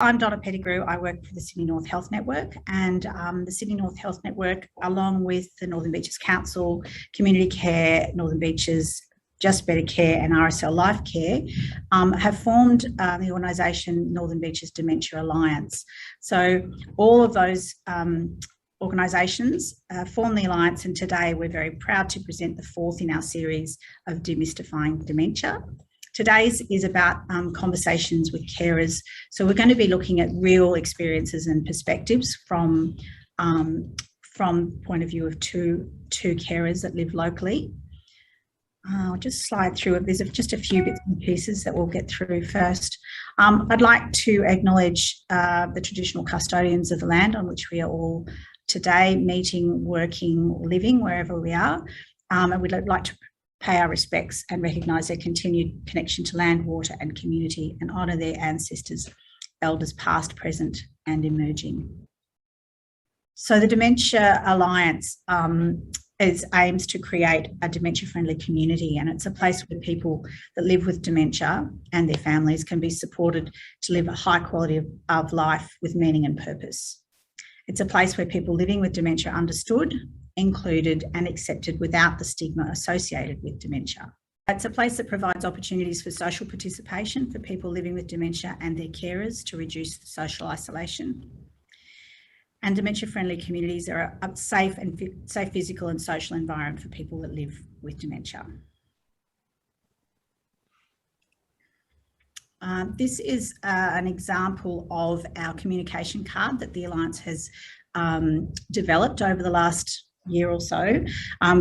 I'm Donna Pettigrew. I work for the Sydney North Health Network, and the Sydney North Health Network, along with the Northern Beaches Council, Community Care, Northern Beaches, Just Better Care and RSL Lifecare, have formed the organisation Northern Beaches Dementia Alliance. So all of those organisations form the alliance, and today we're very proud to present the fourth in our series of Demystifying Dementia. Today's is about conversations with carers. So we're going to be looking at real experiences and perspectives from point of view of two carers that live locally. I'll just slide through it. There's just a few bits and pieces that we'll get through first. I'd like to acknowledge the traditional custodians of the land on which we are all today meeting, working, living, wherever we are. And we'd like to pay our respects and recognise their continued connection to land, water and community, and honour their ancestors, elders past, present and emerging. So the Dementia Alliance aims to create a dementia-friendly community, and it's a place where people that live with dementia and their families can be supported to live a high quality of life with meaning and purpose. It's a place where people living with dementia are understood, included and accepted without the stigma associated with dementia. It's a place that provides opportunities for social participation for people living with dementia and their carers to reduce the social isolation. And dementia-friendly communities are a safe physical and social environment for people that live with dementia. This is an example of our communication card that the Alliance has developed over the last year or so.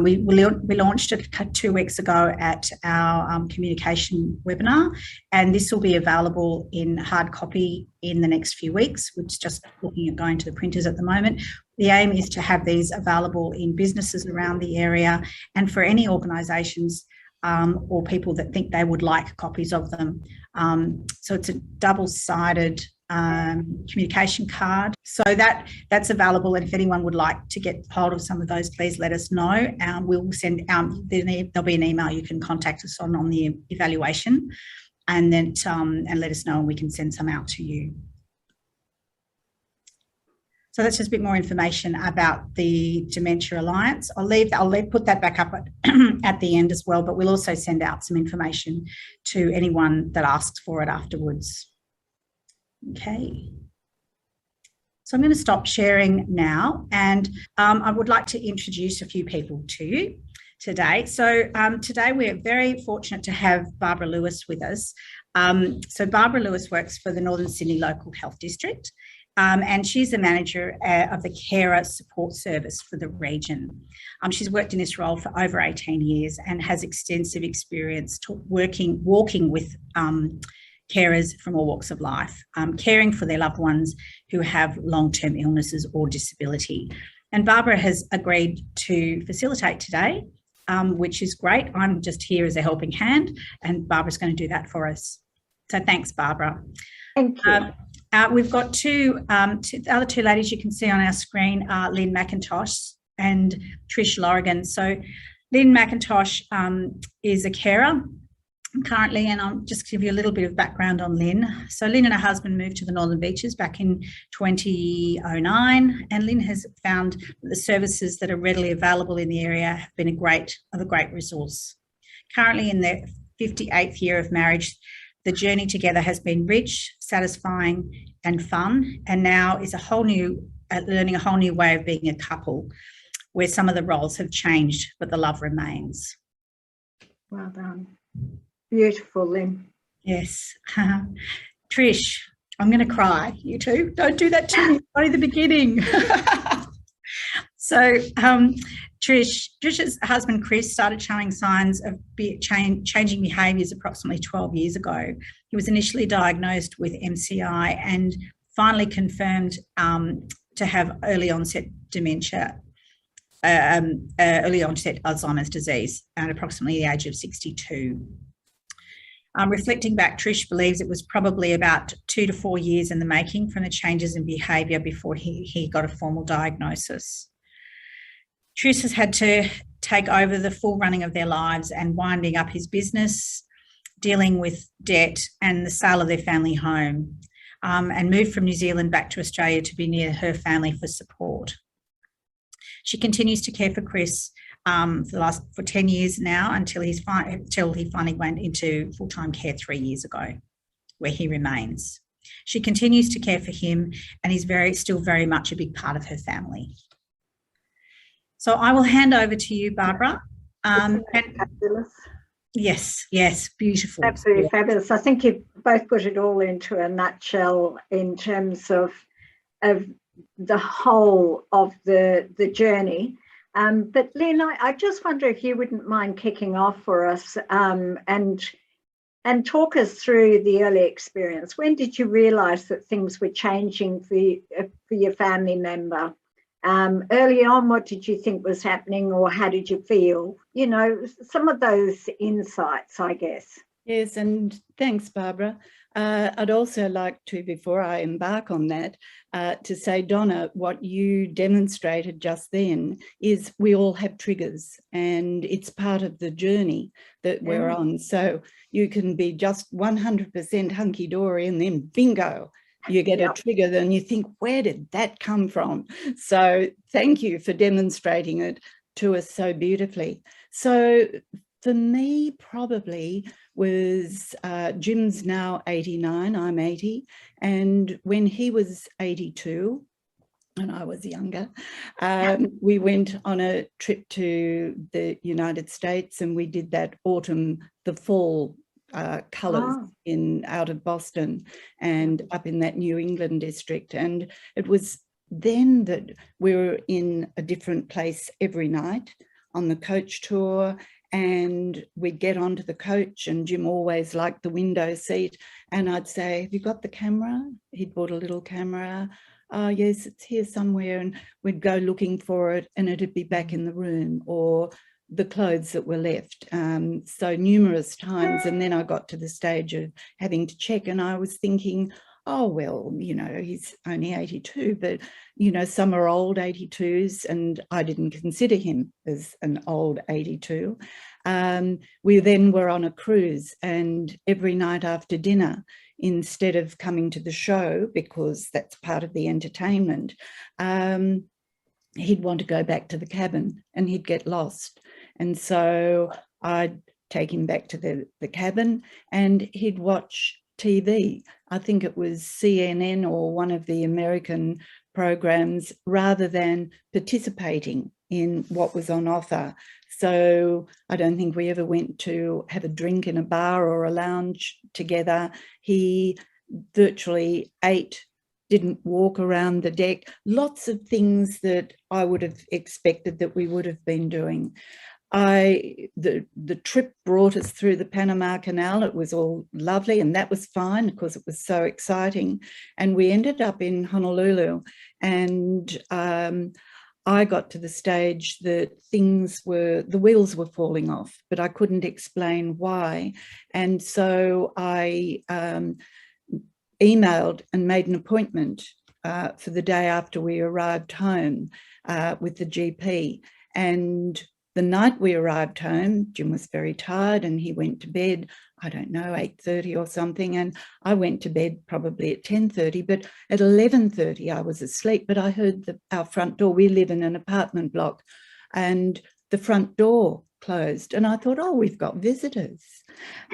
We launched it 2 weeks ago at our communication webinar, and this will be available in hard copy in the next few weeks. We're just looking at going to the printers at the moment. The aim is to have these available in businesses around the area and for any organisations or people that think they would like copies of them. So it's a double-sided communication card, so that's available, and if anyone would like to get hold of some of those, please let us know. We'll send there'll be an email you can contact us on the evaluation, and then and let us know, and we can send some out to you. So that's just a bit more information about the Dementia Alliance. I'll put that back up at the end as well, but we'll also send out some information to anyone that asks for it afterwards. Okay, so I'm going to stop sharing now, and I would like to introduce a few people to you today. So today we're very fortunate to have Barbara Lewis with us. So Barbara Lewis works for the Northern Sydney Local Health District, and she's the manager of the Carer Support Service for the region. She's worked in this role for over 18 years and has extensive experience walking with carers from all walks of life, caring for their loved ones who have long-term illnesses or disability. And Barbara has agreed to facilitate today, which is great. I'm just here as a helping hand, and Barbara's going to do that for us. So thanks, Barbara. Thank you. We've got the other two ladies you can see on our screen are Lynn McIntosh and Trish Lorrigan. So Lynn McIntosh is a carer currently, and I'll just give you a little bit of background on Lynn. So Lynn and her husband moved to the Northern Beaches back in 2009, and Lynn has found that the services that are readily available in the area have been a great resource. Currently in their 58th year of marriage, the journey together has been rich, satisfying and fun, and now is learning a whole new way of being a couple, where some of the roles have changed but the love remains. Well done. Beautiful, Lynn. Yes. Trish, I'm going to cry. You too. Don't do that to me. Only the beginning. So Trish's husband, Chris, started showing signs of changing behaviours approximately 12 years ago. He was initially diagnosed with MCI and finally confirmed to have early onset dementia, early onset Alzheimer's disease at approximately the age of 62. Reflecting back, Trish believes it was probably about 2 to 4 years in the making from the changes in behaviour before he got a formal diagnosis. Trish has had to take over the full running of their lives and winding up his business, dealing with debt and the sale of their family home. and moved from New Zealand back to Australia to be near her family for support. She continues to care for Chris for 10 years now until he finally went into full-time care 3 years ago, where he remains. She continues to care for him and is still very much a big part of her family. So I will hand over to you, Barbara. Fabulous. Yes, beautiful. Absolutely fabulous. I think you both put it all into a nutshell in terms of the whole of the journey. But Lynn, I just wonder if you wouldn't mind kicking off for us and talk us through the early experience. When did you realise that things were changing for your family member? Early on, what did you think was happening, or how did you feel? You know, some of those insights, I guess. Yes, and thanks, Barbara. I'd also like to, before I embark on that, to say, Donna, what you demonstrated just then is we all have triggers, and it's part of the journey that we're on. So you can be just 100% hunky-dory and then bingo, you get a trigger, then you think, where did that come from? So thank you for demonstrating it to us so beautifully. So for me, probably was Jim's now 89, I'm 80. And when he was 82, and I was younger, we went on a trip to the United States, and we did that the fall colours out of Boston and up in that New England district. And it was then that we were in a different place every night on the coach tour, and we'd get onto the coach, and Jim always liked the window seat, and I'd say, have you got the camera? He'd bought a little camera. Oh yes, it's here somewhere, and we'd go looking for it, and it'd be back in the room, or the clothes that were left, so numerous times. And then I got to the stage of having to check, and I was thinking, oh well, you know, he's only 82, but you know, some are old 82s, and I didn't consider him as an old 82. We then were on a cruise, and every night after dinner, instead of coming to the show, because that's part of the entertainment, he'd want to go back to the cabin, and he'd get lost. And so I'd take him back to the cabin, and he'd watch TV. I think it was CNN or one of the American programs, rather than participating in what was on offer. So I don't think we ever went to have a drink in a bar or a lounge together. He virtually ate, didn't walk around the deck, lots of things that I would have expected that we would have been doing. The trip brought us through the Panama Canal. It was all lovely, and that was fine because it was so exciting. And we ended up in Honolulu, and I got to the stage that the wheels were falling off, but I couldn't explain why. And so I emailed and made an appointment for the day after we arrived home with the GP. And the night we arrived home, Jim was very tired, and he went to bed, I don't know, 8:30 or something. And I went to bed probably at 10:30, but at 11:30 I was asleep, but I heard our front door. We live in an apartment block, and the front door closed. And I thought, oh, we've got visitors.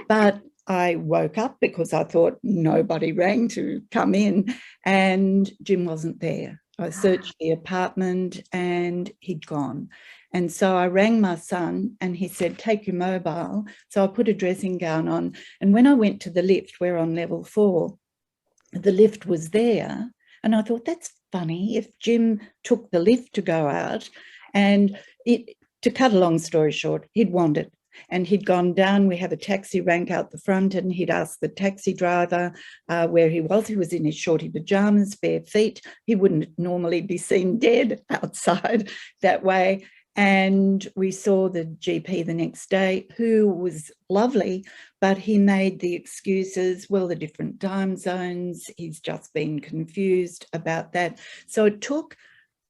But I woke up because I thought nobody rang to come in, and Jim wasn't there. I searched the apartment, and he'd gone. And so I rang my son, and he said, take your mobile. So I put a dressing gown on. And when I went to the lift, we're on level 4, the lift was there. And I thought, that's funny if Jim took the lift to go out. And to cut a long story short, he'd wandered. And he'd gone down. We have a taxi rank out the front, and he'd asked the taxi driver where he was. He was in his shorty pajamas, bare feet. He wouldn't normally be seen dead outside that way. And we saw the GP the next day, who was lovely, but he made the excuses, well, the different time zones, he's just been confused about that. So it took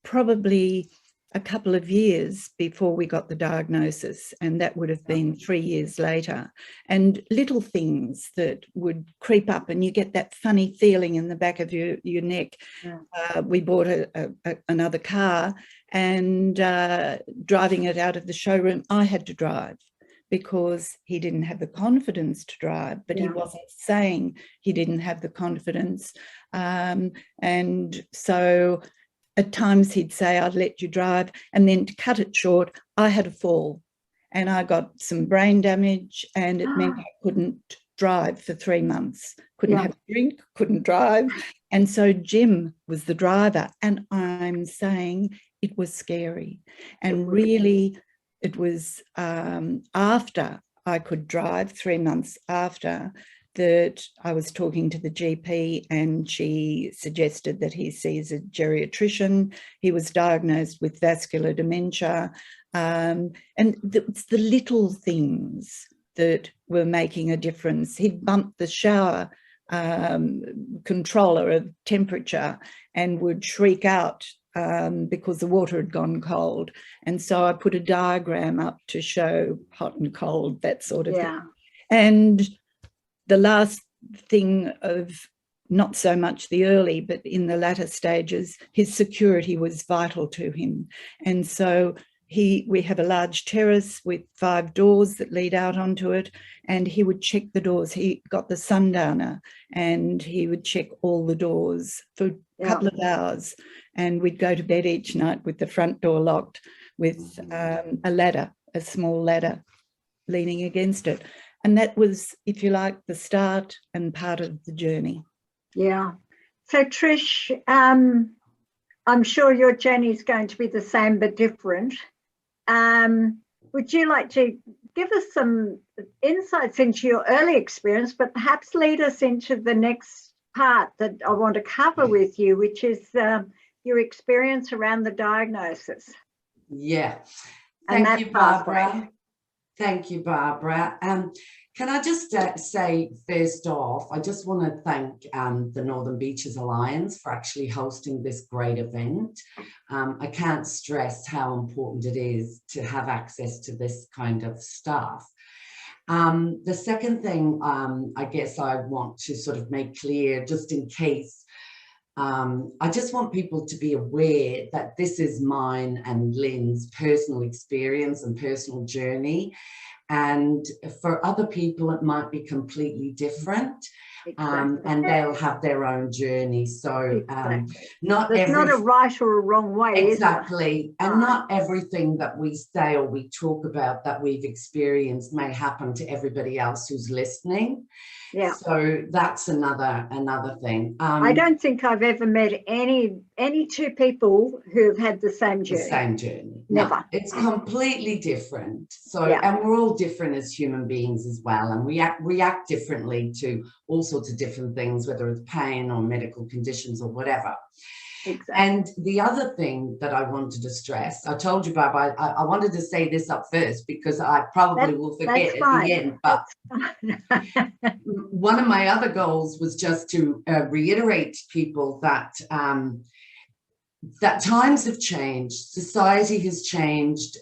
probably a couple of years before we got the diagnosis, and that would have been 3 years later. And little things that would creep up, and you get that funny feeling in the back of your neck. Yeah. We bought another car, and driving it out of the showroom, I had to drive because he didn't have the confidence to drive, but he wasn't saying he didn't have the confidence. And so at times he'd say, I'd let you drive. And then to cut it short, I had a fall and I got some brain damage, and it meant I couldn't drive for 3 months, couldn't have a drink, couldn't drive. And so Jim was the driver. And I'm saying it was scary. And really, it was after I could drive, 3 months after, that I was talking to the GP, and she suggested that he sees a geriatrician. He was diagnosed with vascular dementia. And it's the little things that were making a difference. He'd bumped the shower controller of temperature and would shriek out because the water had gone cold. And so I put a diagram up to show hot and cold, that sort of thing. And the last thing of not so much the early, but in the latter stages, his security was vital to him. And so we have a large terrace with 5 doors that lead out onto it, and he would check the doors. He got the sundowner and he would check all the doors for a couple of hours, and we'd go to bed each night with the front door locked, with a ladder, a small ladder leaning against it. And that was, if you like, the start and part of the journey. Yeah. So Trish, I'm sure your journey is going to be the same but different. Would you like to give us some insights into your early experience, but perhaps lead us into the next part that I want to cover with you, which is your experience around the diagnosis? Yeah. Thank you, Barbara. Thank you, Barbara. Can I just say, first off, I just want to thank the Northern Beaches Alliance for actually hosting this great event. I can't stress how important it is to have access to this kind of stuff. The second thing I guess I want to sort of make clear, just in case, I just want people to be aware that this is mine and Lynn's personal experience and personal journey. And for other people, it might be completely different. And they'll have their own journey. So there's not a right or a wrong way. Exactly. And not everything that we say or we talk about that we've experienced may happen to everybody else who's listening. Yeah. So that's another thing. I don't think I've ever met any 2 people who have had the same journey. The same journey. Never. No, it's completely different. So, and we're all different as human beings as well, and we react differently to all sorts of different things, whether it's pain or medical conditions or whatever. Exactly. And the other thing that I wanted to stress, I told you, Barbara, I wanted to say this up first because I probably will forget at the end, but one of my other goals was just to reiterate to people that that times have changed, society has changed.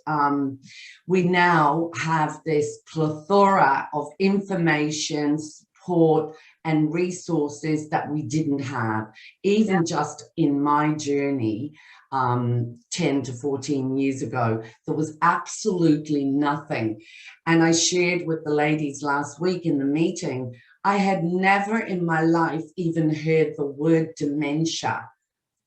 We now have this plethora of information, support, and resources that we didn't have, even just in my journey 10 to 14 years ago. There was absolutely nothing. And I shared with the ladies last week in the meeting, I had never in my life even heard the word dementia,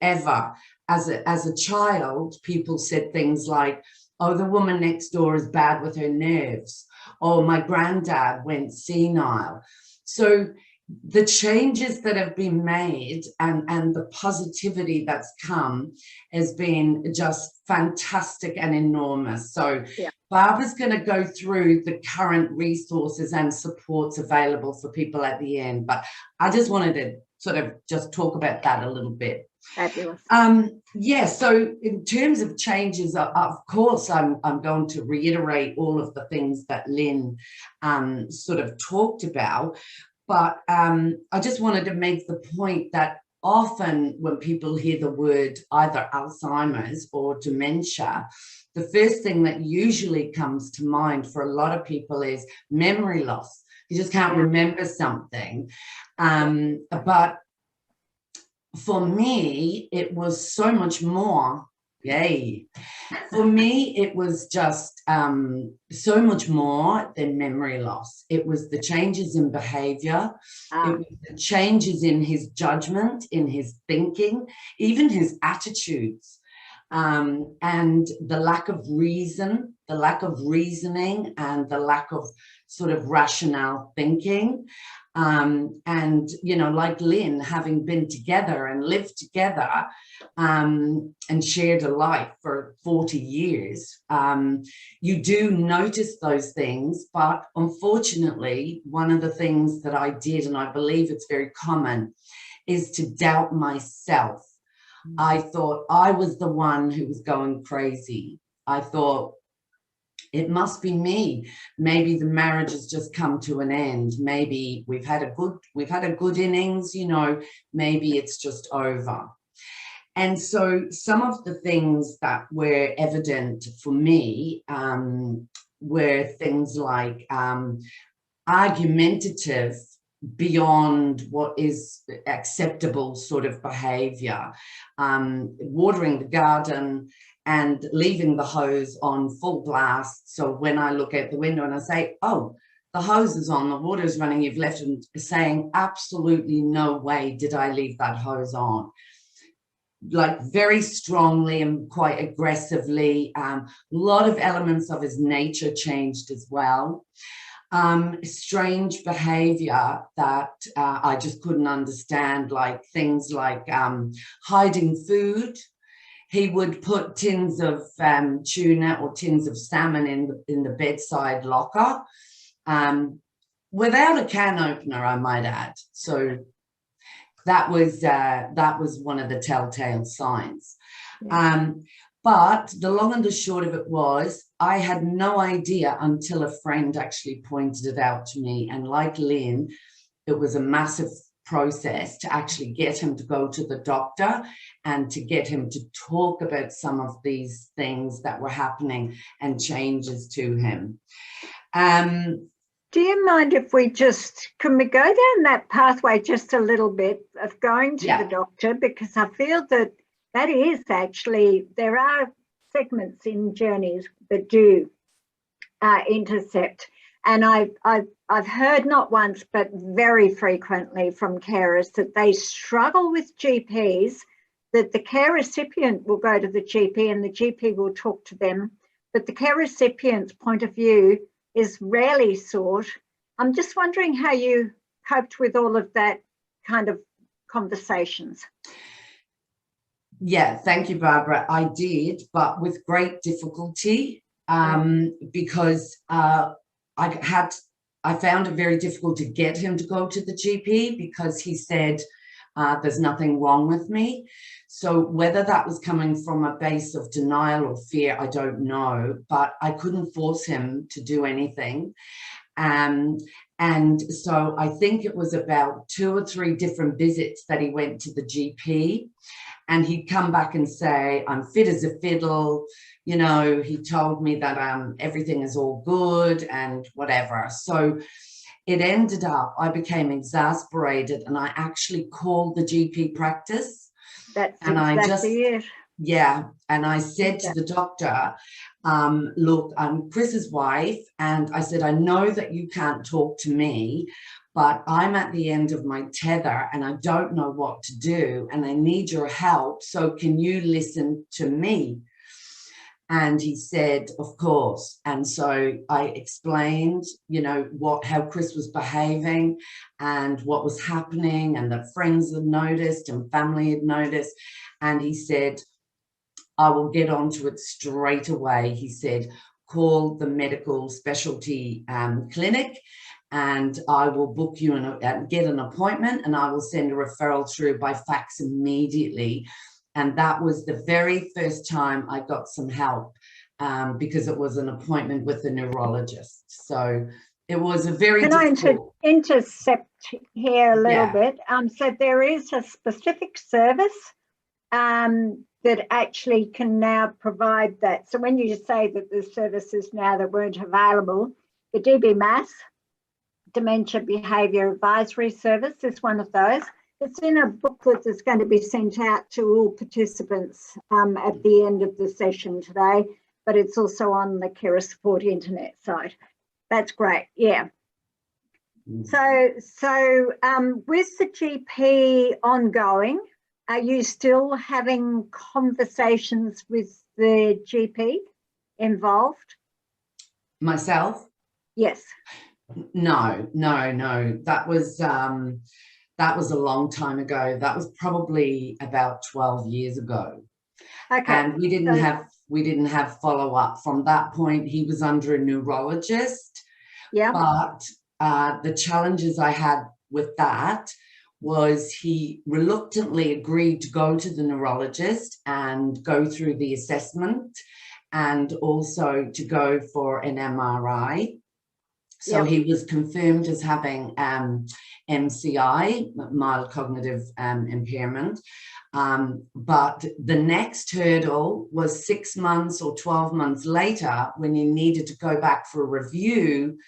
ever. As a child, people said things like, oh, the woman next door is bad with her nerves, or my granddad went senile. So the changes that have been made and the positivity that's come has been just fantastic and enormous. So Barbara's going to go through the current resources and supports available for people at the end, but I just wanted to sort of just talk about that a little bit. Fabulous. So in terms of changes, of course, I'm going to reiterate all of the things that Lynn sort of talked about. But I just wanted to make the point that often when people hear the word either Alzheimer's or dementia, the first thing that usually comes to mind for a lot of people is memory loss. You just can't remember something. But for me, it was so much more. Yay. For me, it was just so much more than memory loss. It was the changes in behavior. It was the changes in his judgment, in his thinking, even his attitudes, and the lack of reason, the lack of reasoning, and the lack of sort of rationale thinking. And, you know, like Lynn, having been together and lived together and shared a life for 40 years, you do notice those things. But unfortunately, one of the things that I did, and I believe it's very common, is to doubt myself. I thought I was the one who was going crazy. I thought, it must be me. Maybe the marriage has just come to an end. Maybe we've had a good innings, you know, maybe it's just over. And so some of the things that were evident for me were things like argumentative beyond what is acceptable sort of behavior, watering the garden and leaving the hose on full blast. So when I look out the window and I say, oh, the hose is on, the water's running, you've left it, saying absolutely no way did I leave that hose on. Like very strongly and quite aggressively. A lot of elements of his nature changed as well. Strange behavior that I just couldn't understand, like things like hiding food. He would put tins of tuna or tins of salmon in the bedside locker without a can opener, I might add. So that was one of the telltale signs. But the long and the short of it was, I had no idea until a friend actually pointed it out to me. And like Lynn, it was a massive process to actually get him to go to the doctor and to get him to talk about some of these things that were happening and changes to him. Do you mind if we can we go down that pathway just a little bit of going to the doctor? Because I feel that is actually, there are segments in journeys that do intercept. And I've heard not once, but very frequently from carers that they struggle with GPs, that the care recipient will go to the GP and the GP will talk to them, but the care recipient's point of view is rarely sought. I'm just wondering how you coped with all of that kind of conversations. Yeah, thank you, Barbara. I did, but with great difficulty, because I found it very difficult to get him to go to the GP because he said, there's nothing wrong with me. So whether that was coming from a base of denial or fear, I don't know, but I couldn't force him to do anything. And so I think it was about 2 or 3 different visits that he went to the GP, and he'd come back and say, I'm fit as a fiddle. You know, he told me that everything is all good and whatever. So it ended up, I became exasperated and I actually called the GP practice. That's exactly it. Yeah. And I said to the doctor, look, I'm Chris's wife. And I said, I know that you can't talk to me, but I'm at the end of my tether and I don't know what to do and I need your help. So can you listen to me? And he said, of course. And so I explained, you know, how Chris was behaving and what was happening and that friends had noticed and family had noticed. And he said, I will get onto it straight away. He said, call the medical specialty clinic and I will book you and get an appointment and I will send a referral through by fax immediately. And that was the very first time I got some help because it was an appointment with a neurologist. So It was a very Can I intercept here a little bit? So there is a specific service that actually can now provide that. So when you say that there's services now that weren't available, the DBMAS, Dementia Behaviour Advisory Service, is one of those. It's in a booklet that's going to be sent out to all participants at the end of the session today, but it's also on the Carer Support internet site. That's great, yeah. So with the GP ongoing, are you still having conversations with the GP involved? Myself? Yes. No. That was a long time ago. That was probably about 12 years ago. Okay. And we didn't have follow-up from that point. He was under a neurologist. Yeah. But the challenges I had with that was he reluctantly agreed to go to the neurologist and go through the assessment and also to go for an MRI. So he was confirmed as having MCI, mild cognitive impairment. But the next hurdle was 6 months or 12 months later, when he needed to go back for a review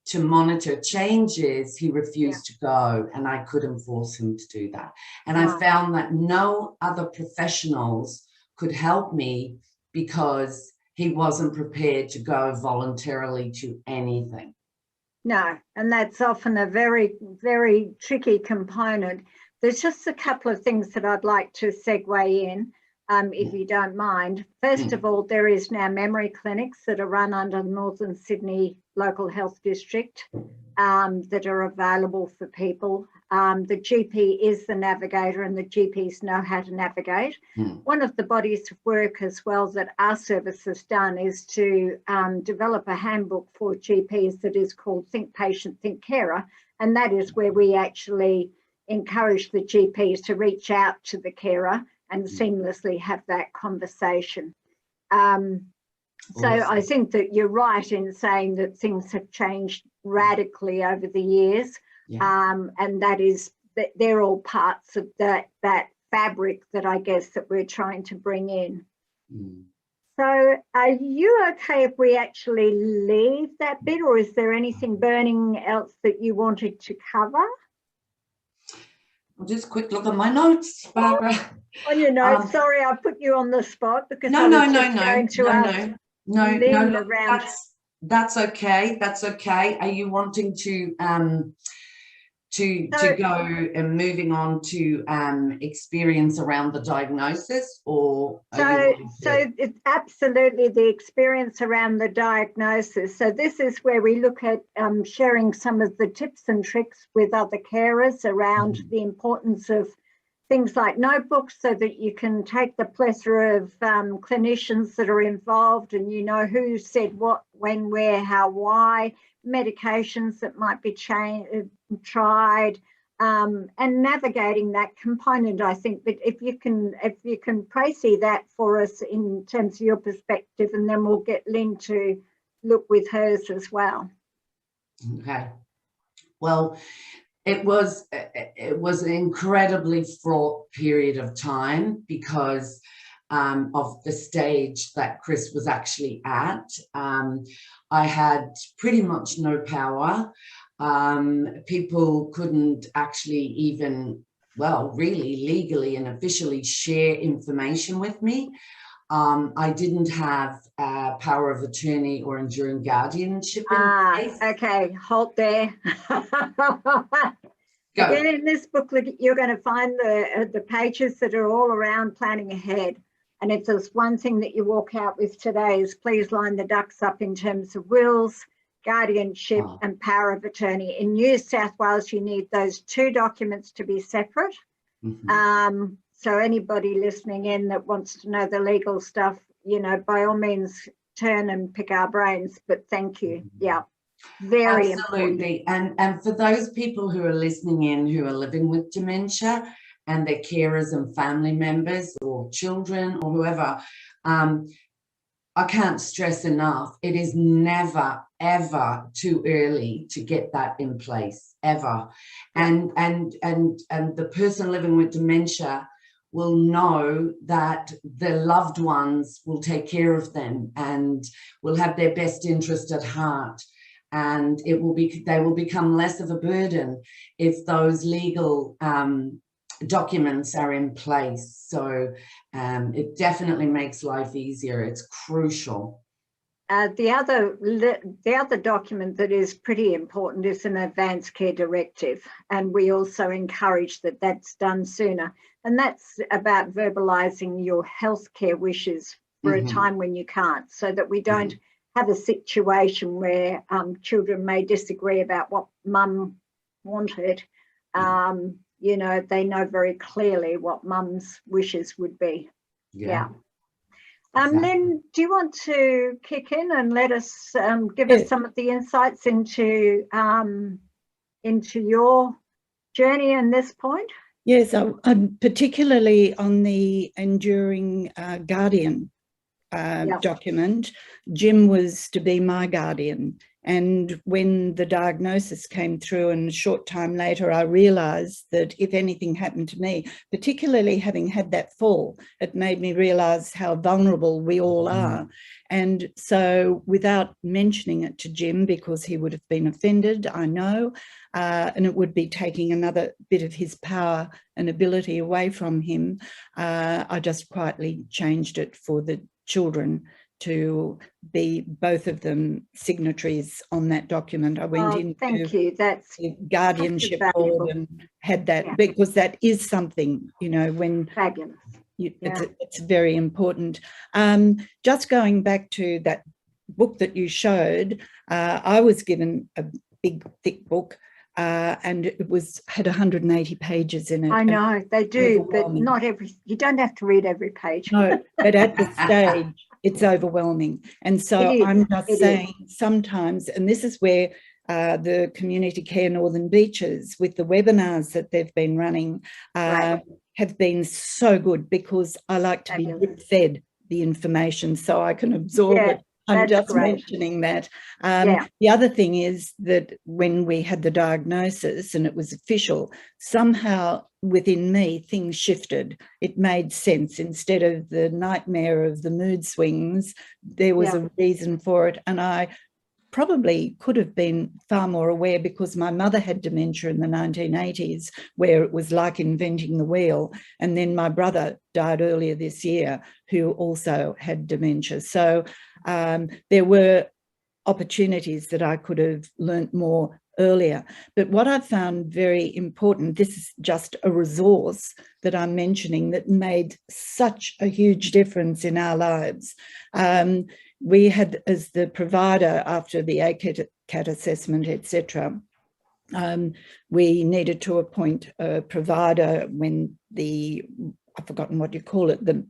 to monitor changes, he refused to go, and I couldn't force him to do that. And I found that no other professionals could help me because he wasn't prepared to go voluntarily to anything. No, and that's often a very, very tricky component. There's just a couple of things that I'd like to segue in, if you don't mind. First of all, there is now memory clinics that are run under the Northern Sydney Local Health District that are available for people. The GP is the navigator, and the GPs know how to navigate. One of the bodies of work as well that our service has done is to develop a handbook for GPs that is called Think Patient, Think Carer, and that is where we actually encourage the GPs to reach out to the carer and seamlessly have that conversation. So I think that you're right in saying that things have changed radically over the years, and that is that they're all parts of that fabric that I guess that we're trying to bring in. So are you okay if we actually leave that bit, or is there anything burning else that you wanted to cover? I'll just quick look at my notes, Barbara. On your notes, sorry, I put you on the spot because No. That's okay. That's okay. Are you wanting to go and moving on to experience around the diagnosis, or so it's absolutely the experience around the diagnosis. So this is where we look at sharing some of the tips and tricks with other carers around the importance of things like notebooks, so that you can take the plethora of clinicians that are involved and you know who said what, when, where, how, why, medications that might be tried, and navigating that component. I think that if you can précis that for us in terms of your perspective, and then we'll get Lynn to look with hers as well. Okay. Well, it was an incredibly fraught period of time because of the stage that Chris was actually at. I had pretty much no power. People couldn't actually even, well, really legally and officially share information with me. I didn't have power of attorney or enduring guardianship in place. Okay, halt there. Go. Again, in this booklet, you're going to find the pages that are all around planning ahead. And if there's one thing that you walk out with today is please line the ducks up in terms of wills, guardianship and power of attorney. In New South Wales, you need those two documents to be separate. So anybody listening in that wants to know the legal stuff, you know, by all means, turn and pick our brains. But thank you. Yeah, very absolutely important. And for those people who are listening in who are living with dementia and their carers and family members or children or whoever, I can't stress enough, it is never, ever too early to get that in place, ever. And the person living with dementia will know that their loved ones will take care of them and will have their best interest at heart. And they will become less of a burden if those legal documents are in place. So it definitely makes life easier. It's crucial. The other document that is pretty important is an advanced care directive, and we also encourage that that's done sooner. And that's about verbalising your healthcare wishes for a time when you can't, so that we don't have a situation where children may disagree about what mum wanted. You know, they know very clearly what mum's wishes would be. Yeah. Exactly. Lynn, do you want to kick in and let us give us some of the insights into your journey in this point? Yes, I'm particularly on the enduring guardian document. Jim was to be my guardian. And when the diagnosis came through and a short time later, I realised that if anything happened to me, particularly having had that fall, it made me realise how vulnerable we all are. And so without mentioning it to Jim, because he would have been offended, I know, and it would be taking another bit of his power and ability away from him, I just quietly changed it for the children to be, both of them, signatories on that document. I went into the guardianship board and had that, because that is something, you know, when fabulous. It's very important. Just going back to that book that you showed, I was given a big, thick book, and it had 180 pages in it. I know, they do, but not you don't have to read every page. No, but at the stage, it's overwhelming. And so I'm just saying sometimes, and this is where the Community Care Northern Beaches, with the webinars that they've been running, have been so good, because I like to be drip-fed the information so I can absorb it. I'm just mentioning that. The other thing is that when we had the diagnosis and it was official, somehow within me things shifted. It made sense. Instead of the nightmare of the mood swings, there was a reason for it. And I probably could have been far more aware, because my mother had dementia in the 1980s, where it was like inventing the wheel. And then my brother died earlier this year, who also had dementia. So there were opportunities that I could have learnt more earlier. But what I found very important, this is just a resource that I'm mentioning that made such a huge difference in our lives. We had, as the provider, after the ACAT assessment, etc., we needed to appoint a provider when I've forgotten what you call it, the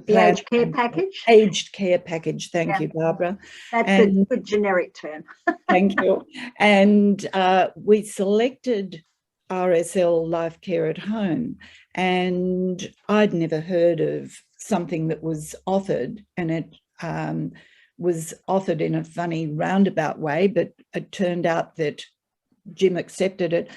aged care package. Aged care package. Thank you, Barbara. That's a good generic term. Thank you. And we selected RSL Lifecare at Home, and I'd never heard of something that was offered, and it was offered in a funny roundabout way, but it turned out that Jim accepted it.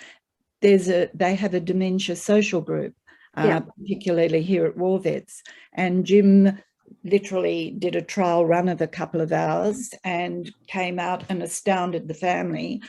They have a dementia social group, particularly here at War Vets, and Jim literally did a trial run of a couple of hours and came out and astounded the family.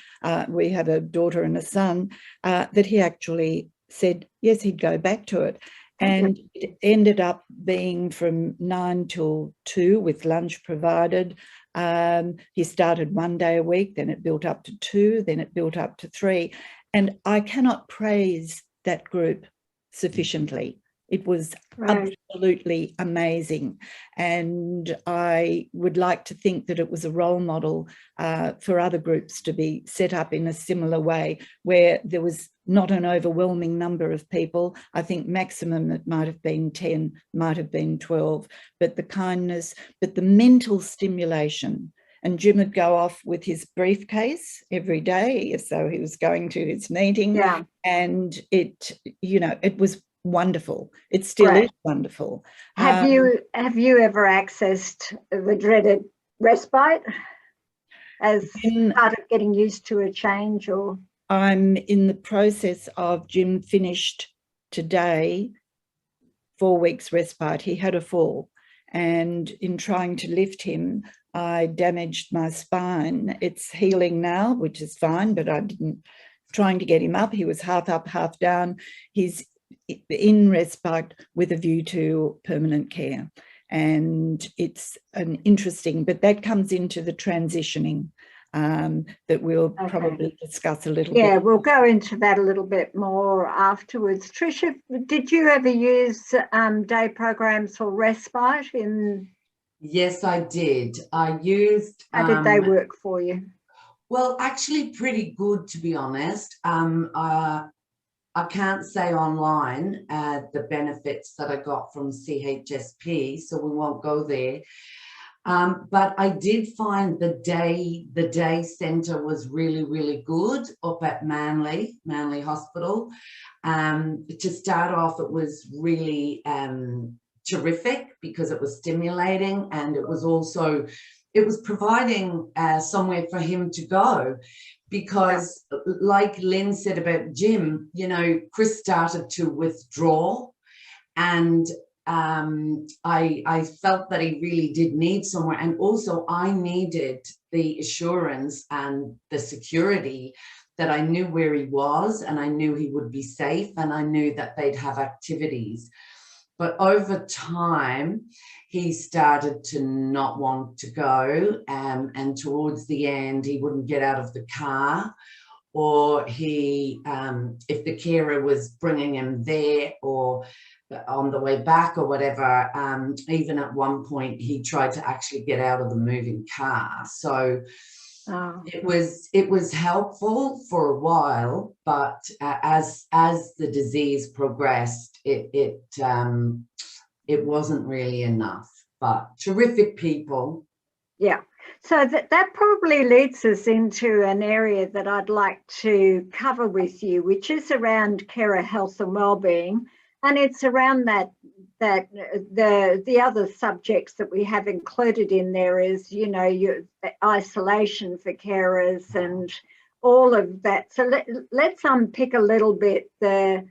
We have a daughter and a son, that he actually said, yes, he'd go back to it. And it ended up being from 9 till 2 with lunch provided. He started 1 day a week, then it built up to 2, then it built up to 3. And I cannot praise that group sufficiently. It was absolutely amazing. And I would like to think that it was a role model for other groups to be set up in a similar way, where there was not an overwhelming number of people. I think maximum it might have been 10, might have been 12, but the kindness, but the mental stimulation. And Jim would go off with his briefcase every day as though he was going to his meeting. And it, you know, it was wonderful. It still Right. is wonderful. Have you ever accessed the dreaded respite as part of getting used to a change? Or I'm in the process of, Jim finished today 4 weeks respite. He had a fall, and in trying to lift him, I damaged my spine. It's healing now, which is fine, but I didn't, trying to get him up, he was half up, half down. He's in respite with a view to permanent care. And it's an interesting, but that comes into the transitioning that we'll probably discuss a little bit. Yeah, we'll go into that a little bit more afterwards. Tricia, did you ever use day programs for respite? Yes, I did. I used. How did they work for you? Well, actually pretty good, to be honest. I can't say online the benefits that I got from CHSP, so we won't go there. But I did find the day centre was really, really good up at Manly Hospital. To start off, it was really terrific because it was stimulating, and it was providing somewhere for him to go. Because like Lynn said about Jim, you know, Chris started to withdraw, and I felt that he really did need somewhere. And also I needed the assurance and the security that I knew where he was, and I knew he would be safe, and I knew that they'd have activities. But over time, he started to not want to go, and towards the end, he wouldn't get out of the car, or he, if the carer was bringing him there or on the way back or whatever, even at one point, he tried to actually get out of the moving car. So it was helpful for a while, but as the disease progressed, it wasn't really enough. But terrific people. Yeah. So that probably leads us into an area that I'd like to cover with you, which is around carer health and wellbeing, and it's around that the other subjects that we have included in there is, you know, your isolation for carers and all of that. So let's unpick a little bit the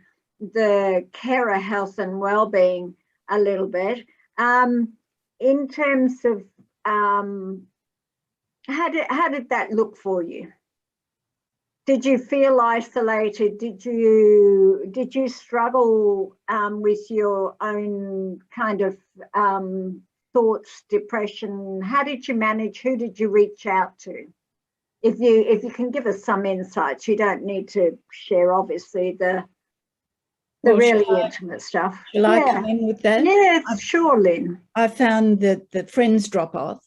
carer health and wellbeing a little bit in terms of how did that look for you? Did you feel isolated? Did you struggle with your own kind of thoughts, depression? How did you manage? Who did you reach out to? If you can give us some insights, you don't need to share obviously the really intimate stuff. Shall I come in with that? Yes, sure, Lynn. I found that the friends drop off.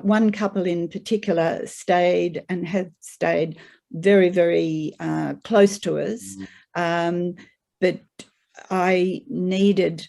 One couple in particular stayed and have stayed very, very close to us, but I needed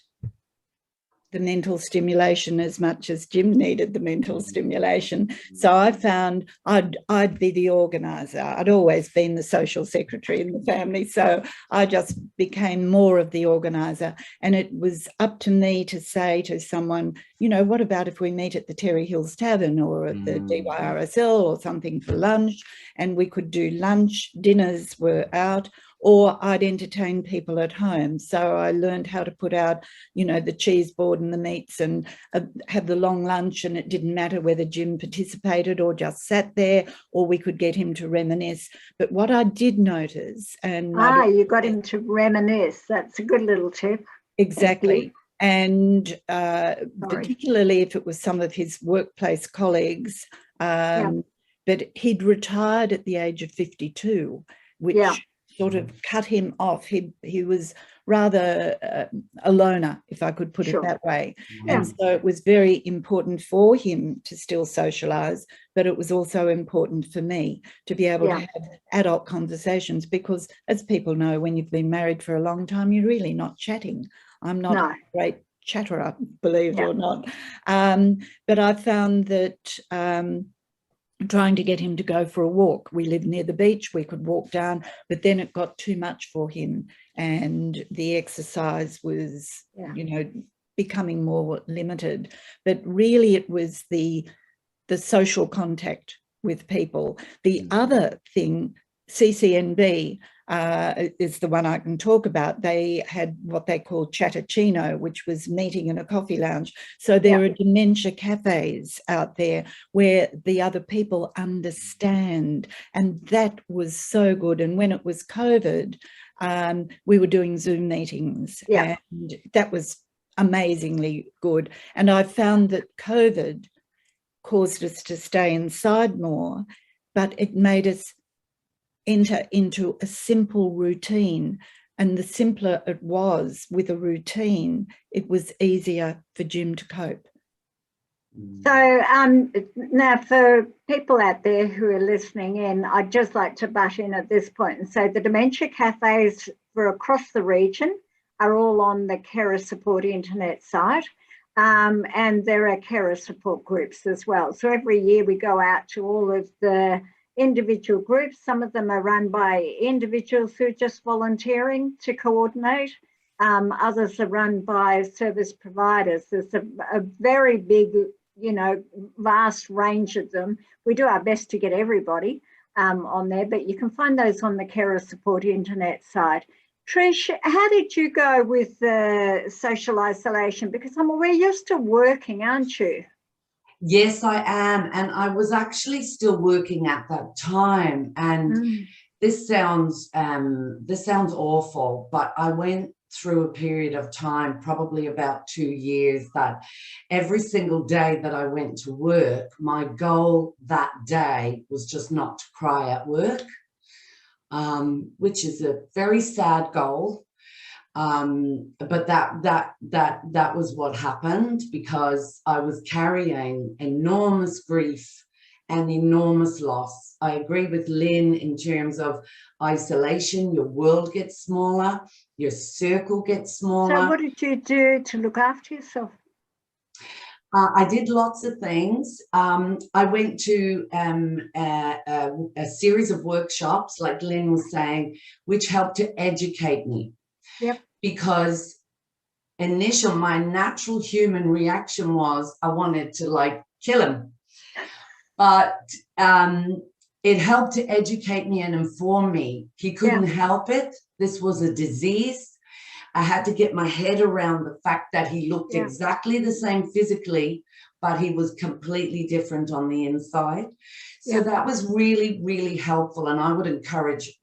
the mental stimulation as much as Jim needed the mental stimulation. So I found I'd be the organizer. I'd always been the social secretary in the family, so I just became more of the organizer. And it was up to me to say to someone, you know, what about if we meet at the Terry Hills Tavern or at the DYRSL or something for lunch? And we could do lunch, dinners were out, or I'd entertain people at home. So I learned how to put out, you know, the cheese board and the meats and have the long lunch, and it didn't matter whether Jim participated or just sat there, or we could get him to reminisce. But what I did notice, and you got him to reminisce. That's a good little tip. Exactly. And particularly if it was some of his workplace colleagues, but he'd retired at the age of 52, which sort of cut him off. He was rather a loner, if I could put it that way. And so it was very important for him to still socialise, but it was also important for me to be able to have adult conversations, because as people know, when you've been married for a long time, you're really not chatting. I'm not a great chatterer, believe it or not. But I found that trying to get him to go for a walk. We live near the beach, we could walk down, but then it got too much for him. and the exercise was, you know, becoming more limited. But really it was the social contact with people. The other thing, CCNB is the one I can talk about. They had what they call chattercino, which was meeting in a coffee lounge. So there are dementia cafes out there where the other people understand, and that was so good. And when it was COVID, we were doing Zoom meetings, and that was amazingly good. And I found that COVID caused us to stay inside more, but it made us enter into a simple routine. And the simpler it was with a routine, it was easier for Jim to cope. So now for people out there who are listening in, I'd just like to butt in at this point and say the dementia cafes for across the region are all on the Carer Support internet site. And there are carer support groups as well. So every year we go out to all of the individual groups. Some of them are run by individuals who are just volunteering to coordinate. Others are run by service providers. There's a very big, you know, vast range of them. We do our best to get everybody on there, but you can find those on the Carer Support internet site. Trish, how did you go with the social isolation? Because I'm aware you're still working, aren't you? Yes, I am. And I was actually still working at that time. And this sounds awful, but I went through a period of time, probably about 2 years, that every single day that I went to work, my goal that day was just not to cry at work. Which is a very sad goal, but that was what happened, because I was carrying enormous grief and enormous loss. I agree with Lynn in terms of isolation. Your world gets smaller, your circle gets smaller. So what did you do to look after yourself? I did lots of things. I went to a series of workshops, like Lynn was saying, which helped to educate me. Yep. Because my natural human reaction was I wanted to like kill him. But it helped to educate me and inform me. He couldn't help it. This was a disease. I had to get my head around the fact that he looked exactly the same physically, but he was completely different on the inside. So that was really, really helpful. And I would encourage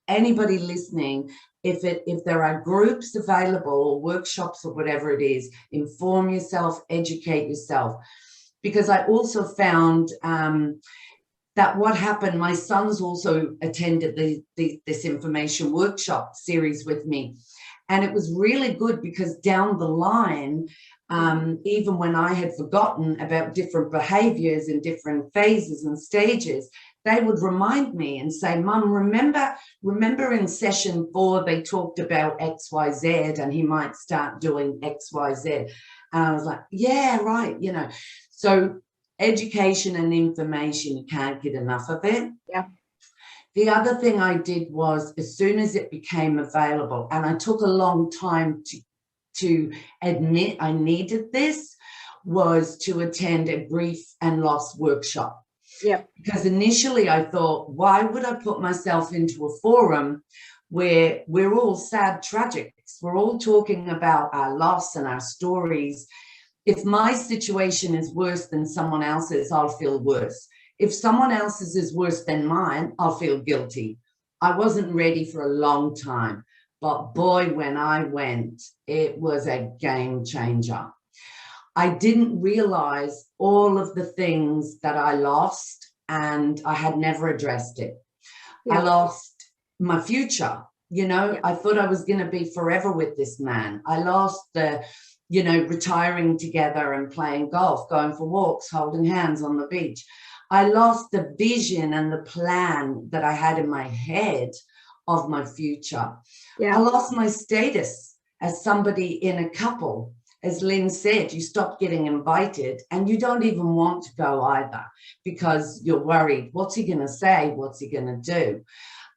anybody listening, if there are groups available or workshops or whatever it is, inform yourself, educate yourself. Because I also found that what happened, my sons also attended this information workshop series with me. And it was really good because down the line, even when I had forgotten about different behaviors in different phases and stages, they would remind me and say, Mum, remember in session 4, they talked about XYZ and he might start doing XYZ. And I was like, yeah, right, you know. So education and information, you can't get enough of it. Yeah. The other thing I did was, as soon as it became available, and I took a long time to admit I needed this, was to attend a grief and loss workshop. Yeah. Because initially I thought, why would I put myself into a forum where we're all sad tragics? We're all talking about our loss and our stories. If my situation is worse than someone else's, I'll feel worse. If someone else's is worse than mine, I'll feel guilty. I wasn't ready for a long time, but boy, when I went, it was a game changer. I didn't realize all of the things that I lost, and I had never addressed it. Yeah. I lost my future. You know, I thought I was going to be forever with this man. I lost the, you know, retiring together and playing golf, going for walks, holding hands on the beach. I lost the vision and the plan that I had in my head of my future. Yeah. I lost my status as somebody in a couple. As Lynn said, you stop getting invited and you don't even want to go either because you're worried. What's he going to say? What's he going to do?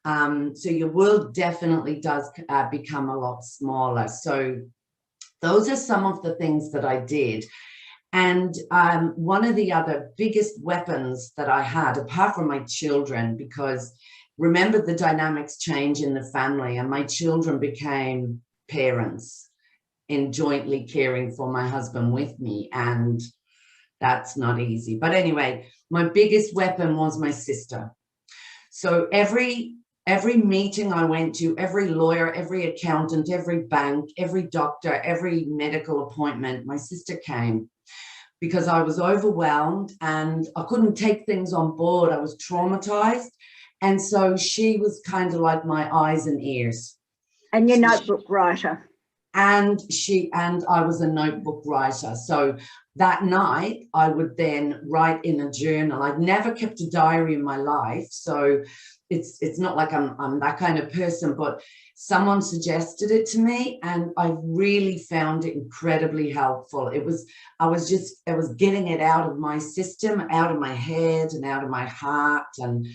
So your world definitely does become a lot smaller. So those are some of the things that I did. And one of the other biggest weapons that I had, apart from my children, because remember the dynamics change in the family, and my children became parents in jointly caring for my husband with me. And that's not easy. But anyway, my biggest weapon was my sister. So every meeting I went to, every lawyer, every accountant, every bank, every doctor, every medical appointment, my sister came, because I was overwhelmed and I couldn't take things on board. I was traumatized. And so she was kind of like my eyes and ears. And your notebook writer. And I was a notebook writer. So that night I would then write in a journal. I'd never kept a diary in my life. So it's not like I'm that kind of person, but someone suggested it to me and I really found it incredibly helpful. I was getting it out of my system, out of my head and out of my heart. And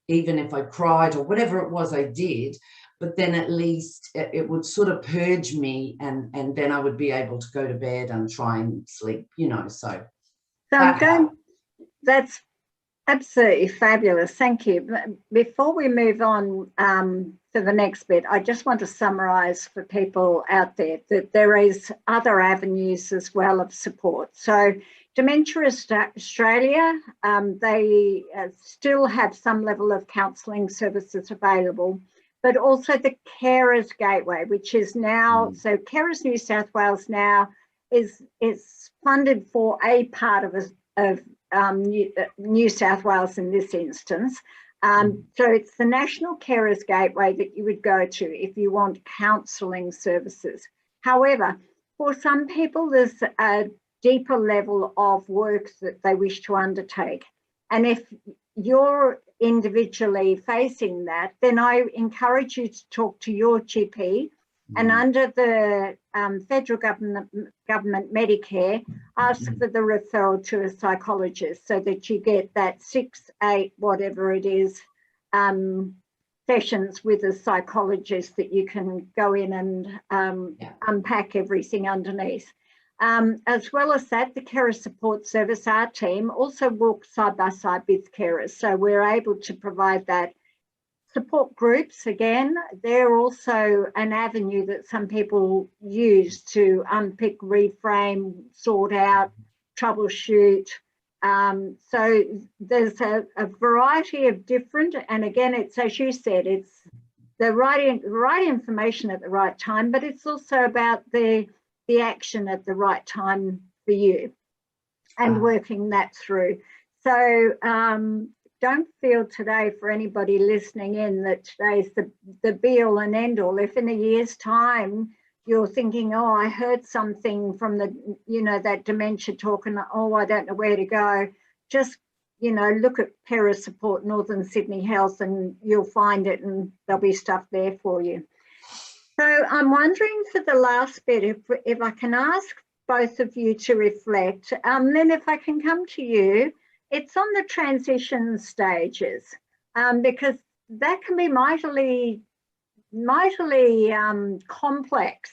even if I cried or whatever it was I did, but then at least it would sort of purge me, and then I would be able to go to bed and try and sleep, so that's absolutely fabulous. Thank you. Before we move on to the next bit, I just want to summarize for people out there that there is other avenues as well of support. So Dementia Australia, they still have some level of counselling services available, but also the Carers Gateway, which is now, so Carers New South Wales now is funded for a part of New South Wales in this instance. So it's the National Carers Gateway that you would go to if you want counselling services. However, for some people, there's a deeper level of work that they wish to undertake. And if you're individually facing that, then I encourage you to talk to your GP. And under the federal government Medicare, ask for the referral to a psychologist so that you get that 6, 8, whatever it is, sessions with a psychologist that you can go in and unpack everything underneath. As well as that, the Carer Support Service, our team, also walks side by side with carers. So we're able to provide that. Support groups, again, they're also an avenue that some people use to unpick, reframe, sort out, troubleshoot. So there's a variety of different, and again, it's, as you said, it's the right information at the right time, but it's also about the action at the right time for you and working that through. So don't feel today, for anybody listening in, that today's the be all and end all. If in a year's time you're thinking, oh, I heard something from the, that dementia talk and, oh, I don't know where to go, just, look at Para Support Northern Sydney Health and you'll find it and there'll be stuff there for you. So I'm wondering for the last bit, if I can ask both of you to reflect, then if I can come to you, it's on the transition stages, because that can be mightily complex,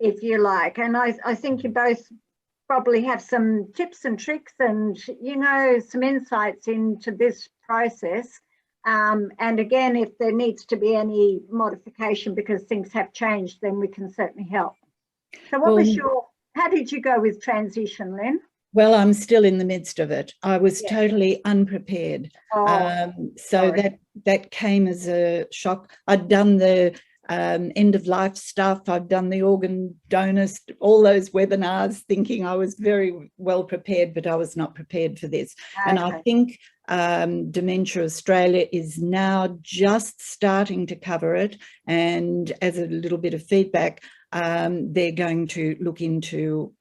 if you like. And I think you both probably have some tips and tricks and, some insights into this process. And again, if there needs to be any modification because things have changed, then we can certainly help. So how did you go with transition, Lynn? Well, I'm still in the midst of it. I was totally unprepared. So that came as a shock. I'd done the end of life stuff. I've done the organ donors, all those webinars, thinking I was very well prepared, but I was not prepared for this. Okay. And I think Dementia Australia is now just starting to cover it. And as a little bit of feedback, they're going to look into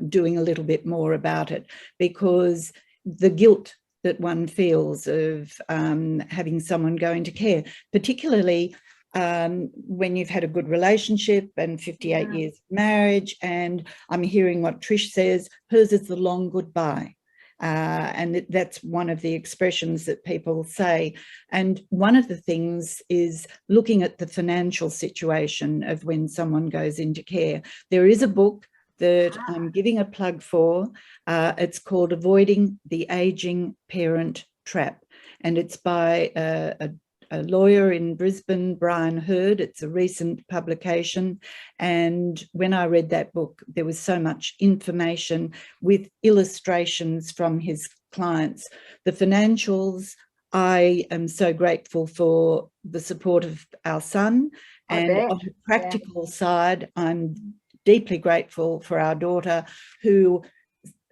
doing a little bit more about it, because the guilt that one feels of having someone go into care, particularly when you've had a good relationship and 58 years of marriage, and I'm hearing what Trish says, hers is the long goodbye. And that's one of the expressions that people say. And one of the things is looking at the financial situation of when someone goes into care. There is a book that I'm giving a plug for. It's called Avoiding the Aging Parent Trap. And it's by a lawyer in Brisbane, Brian Hurd. It's a recent publication. And when I read that book, there was so much information with illustrations from his clients. The financials, I am so grateful for the support of our son. And on the practical side, I'm deeply grateful for our daughter, who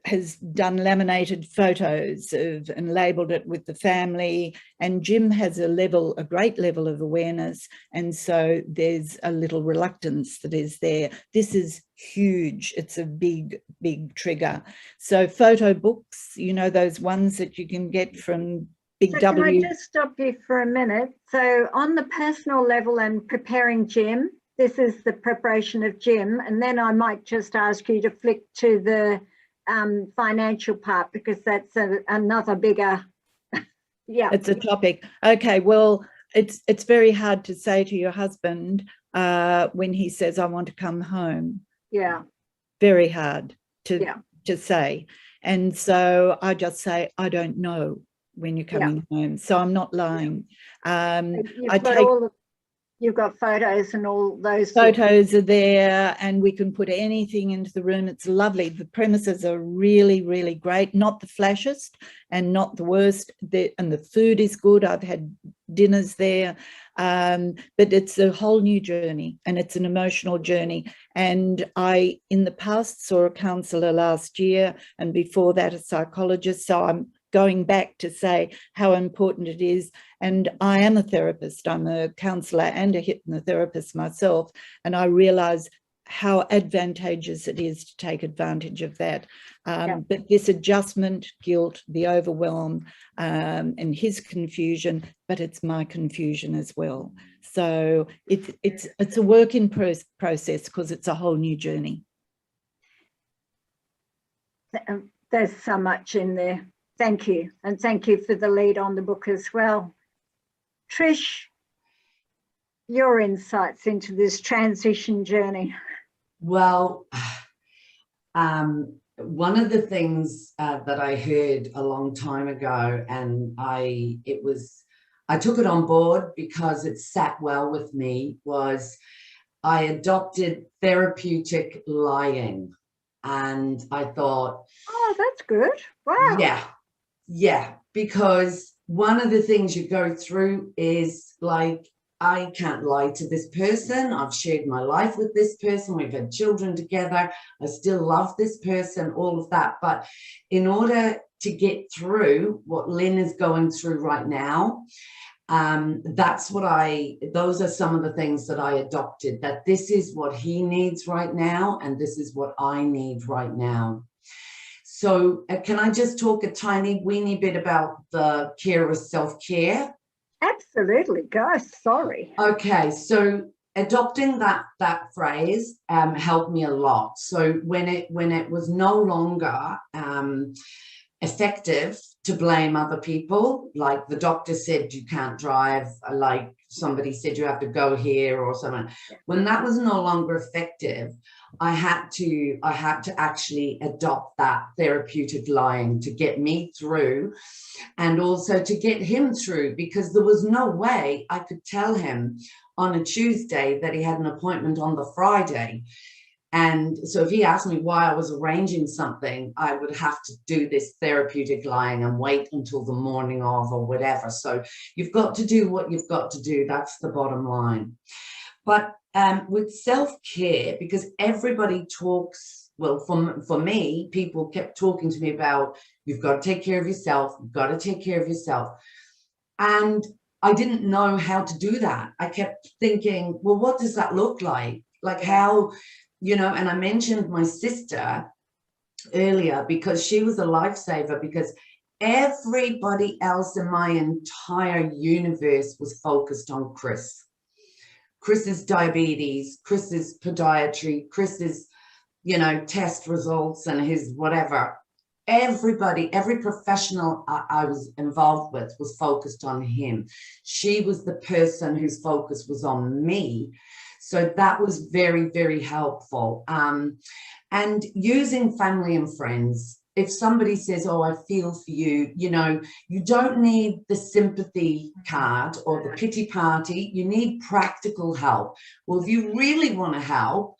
has done laminated photos of and labelled it with the family. And Jim has a great level of awareness. And so there's a little reluctance that is there. This is huge. It's a big, big trigger. So photo books, you know, those ones that you can get from Big W. Can I just stop you for a minute? So on the personal level and preparing Jim, this is the preparation of Jim. And then I might just ask you to flick to the financial part, because that's another bigger it's a topic. Okay, well, it's very hard to say to your husband when he says, I want to come home. Very hard to say. And so I just say, I don't know when you're coming home, so I'm not lying. You've got photos and all those photos are there, and we can put anything into the room. It's lovely. The premises are really, really great, not the flashest and not the worst. And the food is good. I've had dinners there, but it's a whole new journey, and it's an emotional journey. And I, in the past, saw a counsellor last year, and before that, a psychologist. So I'm going back to say how important it is. And I am a therapist. I'm a counsellor and a hypnotherapist myself. And I realise how advantageous it is to take advantage of that. But this adjustment, guilt, the overwhelm, and his confusion, but it's my confusion as well. So it's a work in process, because it's a whole new journey. There's so much in there. Thank you. And thank you for the lead on the book as well. Trish, your insights into this transition journey. Well, one of the things that I heard a long time ago, and I took it on board because it sat well with me, was I adopted therapeutic lying. And I thought, oh, that's good. Wow. Yeah, because one of the things you go through is like, I can't lie to this person. I've shared my life with this person. We've had children together. I still love this person, all of that. But in order to get through what Lynn is going through right now, those are some of the things that I adopted, that this is what he needs right now, and this is what I need right now. So can I just talk a tiny weeny bit about the care of self-care? Absolutely, go. Sorry. Okay, so adopting that phrase helped me a lot. So when it was no longer effective to blame other people, like the doctor said you can't drive, like somebody said you have to go here or something. When that was no longer effective, I had to actually adopt that therapeutic lying to get me through, and also to get him through, because there was no way I could tell him on a Tuesday that he had an appointment on the Friday. And so if he asked me why I was arranging something, I would have to do this therapeutic lying and wait until the morning of or whatever. So you've got to do what you've got to do. That's the bottom line. But with self-care, because everybody talks, well, for me, people kept talking to me about, you've got to take care of yourself, you've got to take care of yourself. And I didn't know how to do that. I kept thinking, well, what does that look like? Like how, you know, and I mentioned my sister earlier because she was a lifesaver, because everybody else in my entire universe was focused on Chris's diabetes, Chris's podiatry, Chris's, you know, test results and his whatever. everybody, every professional I was involved with was focused on him. She was the person whose focus was on me. So that was very, very helpful. And using family and friends. If somebody says, oh, I feel for you, you know, you don't need the sympathy card or the pity party. You need practical help. Well, if you really want to help,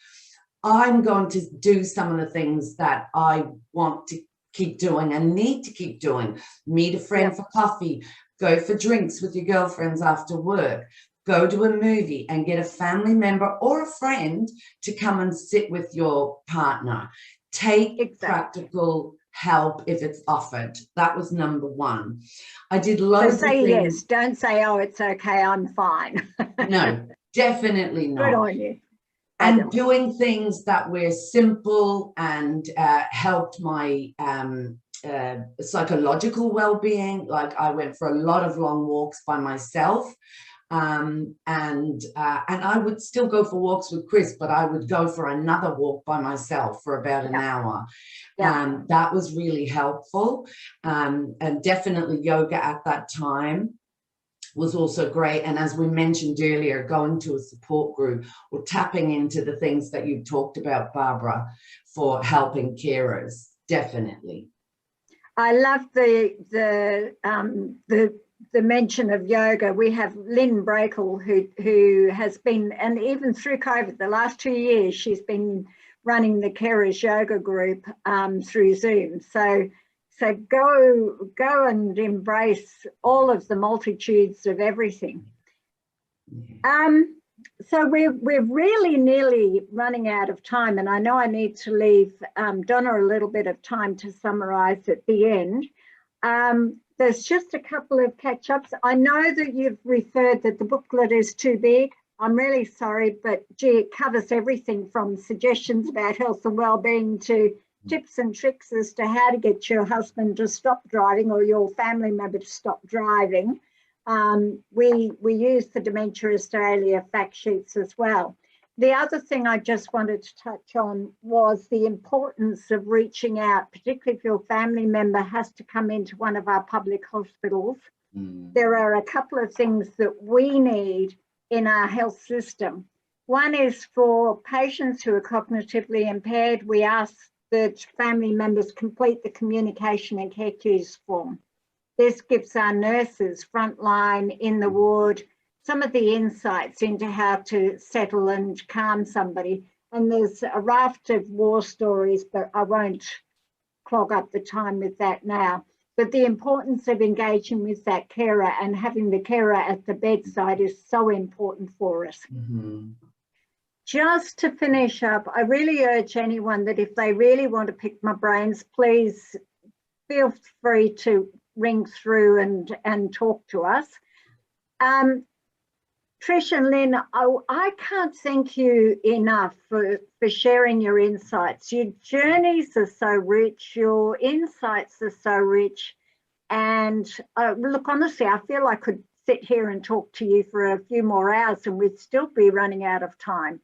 I'm going to do some of the things that I want to keep doing and need to keep doing. Meet a friend for coffee, go for drinks with your girlfriends after work, go to a movie and get a family member or a friend to come and sit with your partner. Take practical help if it's offered. That was number one. I did loads of things. Yes. Don't say, oh, it's okay, I'm fine. No, definitely not. Good on you. And doing things that were simple and helped my psychological well-being. Like I went for a lot of long walks by myself. And I would still go for walks with Chris, but I would go for another walk by myself for about an hour. That was really helpful. And definitely yoga at that time was also great. And as we mentioned earlier, going to a support group or tapping into the things that you talked about, Barbara, for helping carers, definitely. I love the mention of yoga. We have Lynn Brakel, who has been, and even through COVID, the last 2 years, she's been running the Carers Yoga Group through Zoom. So go and embrace all of the multitudes of everything. So we're really nearly running out of time, and I know I need to leave Donna a little bit of time to summarise at the end. There's just a couple of catch-ups. I know that you've referred that the booklet is too big. I'm really sorry, but gee, it covers everything from suggestions about health and well-being to tips and tricks as to how to get your husband to stop driving or your family member to stop driving. We use the Dementia Australia fact sheets as well. The other thing I just wanted to touch on was the importance of reaching out, particularly if your family member has to come into one of our public hospitals. There are a couple of things that we need in our health system. One is for patients who are cognitively impaired, we ask that family members complete the communication and care cues form. This gives our nurses frontline in the ward some of the insights into how to settle and calm somebody. And there's a raft of war stories, but I won't clog up the time with that now. But the importance of engaging with that carer and having the carer at the bedside is so important for us. Just to finish up, I really urge anyone that if they really want to pick my brains, please feel free to ring through and talk to us. Trish and Lynn, I can't thank you enough for sharing your insights. Your journeys are so rich, your insights are so rich. And look, honestly, I feel I could sit here and talk to you for a few more hours and we'd still be running out of time.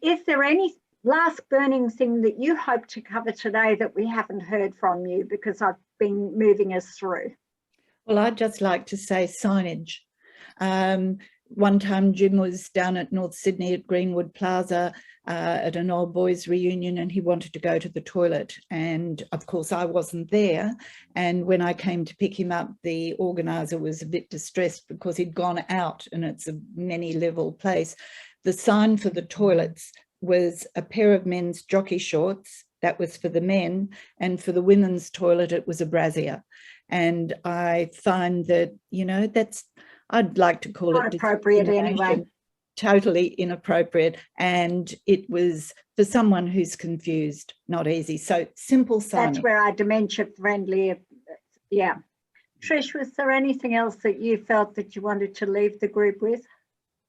Is there any last burning thing that you hope to cover today that we haven't heard from you, because I've been moving us through? Well, I'd just like to say signage. One time Jim was down at North Sydney at Greenwood Plaza at an old boys reunion, and he wanted to go to the toilet, and of course I wasn't there. And when I came to pick him up, the organizer was a bit distressed because he'd gone out, and it's a many level place. The sign for the toilets was a pair of men's jockey shorts, that was for the men, and for the women's toilet it was a brassiere. And I find that, you know, that's, I'd like to call it appropriate anyway. Totally inappropriate. And it was for someone who's confused, not easy. So simple signing. That's where our dementia friendly, yeah. Trish, was there anything else that you felt that you wanted to leave the group with?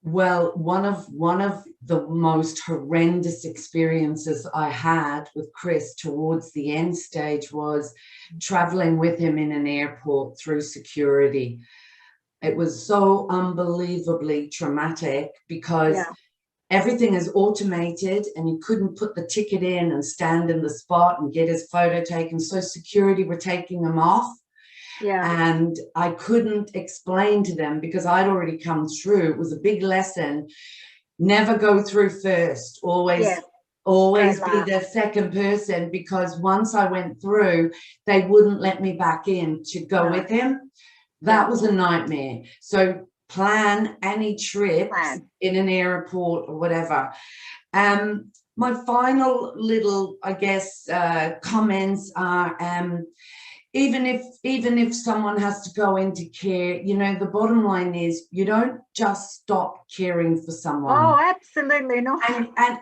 Well, one of the most horrendous experiences I had with Chris towards the end stage was traveling with him in an airport through security. It was so unbelievably traumatic because everything is automated and you couldn't put the ticket in and stand in the spot and get his photo taken. So security were taking him off. Yeah. And I couldn't explain to them because I'd already come through. It was a big lesson. Never go through first. Always be the second person, because once I went through, they wouldn't let me back in to go with him. That was a nightmare. So plan any trips in an airport or whatever. My final little, I guess, comments are, even if someone has to go into care, you know, the bottom line is you don't just stop caring for someone. Oh, absolutely not.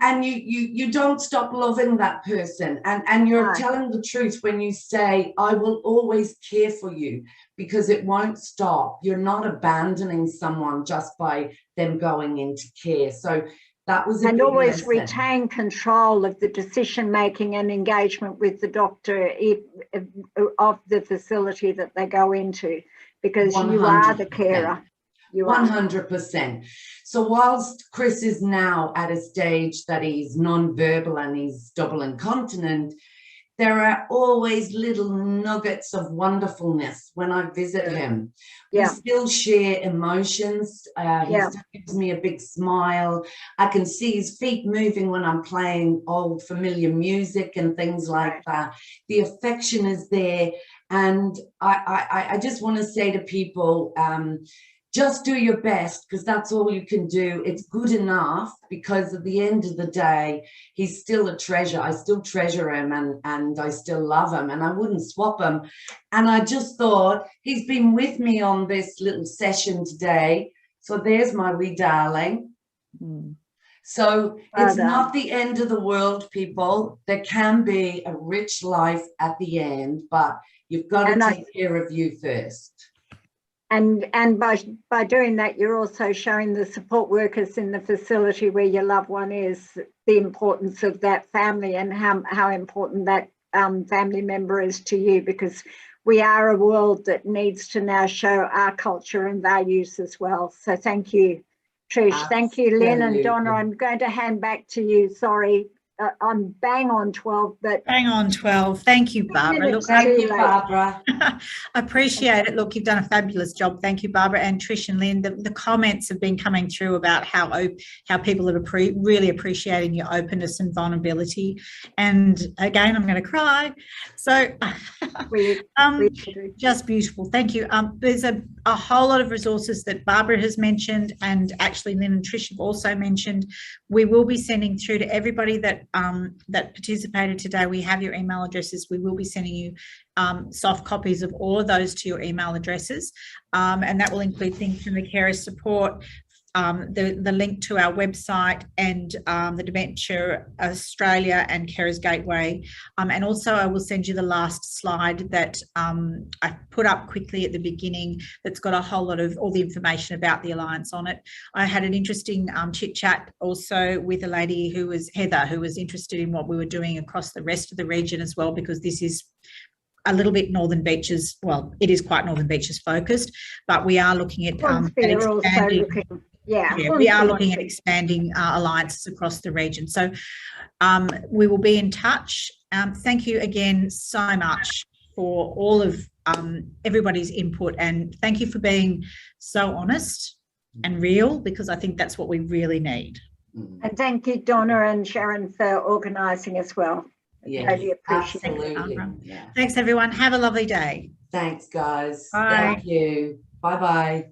And you don't stop loving that person. And you're telling the truth when you say, I will always care for you, because it won't stop. You're not abandoning someone just by them going into care. So that was and always retain control of the decision making and engagement with the doctor of the facility that they go into, because 100%. You are the carer. 100%. So whilst Chris is now at a stage that he's non-verbal and he's double incontinent, there are always little nuggets of wonderfulness when I visit him. We still share emotions. He still gives me a big smile. I can see his feet moving when I'm playing old familiar music and things like that. The affection is there. And I just want to say to people, just do your best, because that's all you can do. It's good enough, because at the end of the day, he's still a treasure. I still treasure him, and I still love him, and I wouldn't swap him. And I just thought, he's been with me on this little session today. So there's my wee darling. So it's not the end of the world, people. There can be a rich life at the end, but you've got to take care of you first. And by doing that, you're also showing the support workers in the facility where your loved one is the importance of that family, and how important that family member is to you, because we are a world that needs to now show our culture and values as well. So thank you, Trish. Thank you, Lynn and Donna. I'm going to hand back to you. Sorry. I'm bang on 12, but bang on 12. Thank you, Barbara. Look, thank you, Barbara. Appreciate it. Look, you've done a fabulous job. Thank you, Barbara and Trish and Lynn. The comments have been coming through about how people are really appreciating your openness and vulnerability. And again, I'm going to cry. So, just beautiful. Thank you. There's a whole lot of resources that Barbara has mentioned, and actually Lynn and Trish have also mentioned. We will be sending through to everybody that participated today. We have your email addresses. We will be sending you soft copies of all of those to your email addresses, and that will include things from the carer support, the link to our website, and the Dementia Australia and Carers Gateway, and also I will send you the last slide that I put up quickly at the beginning, that's got a whole lot of all the information about the Alliance on it. I had an interesting chit chat also with a lady who was Heather, who was interested in what we were doing across the rest of the region as well, because this is a little bit Northern Beaches, well, it is quite Northern Beaches focused, but we are looking at expanding. We are looking at expanding alliances across the region. So we will be in touch. Thank you again so much for all of everybody's input, and thank you for being so honest and real, because I think that's what we really need. And thank you, Donna and Sharon, for organising as well. Yeah, really absolutely. Thanks, everyone. Have a lovely day. Thanks, guys. Bye. Thank you. Bye-bye.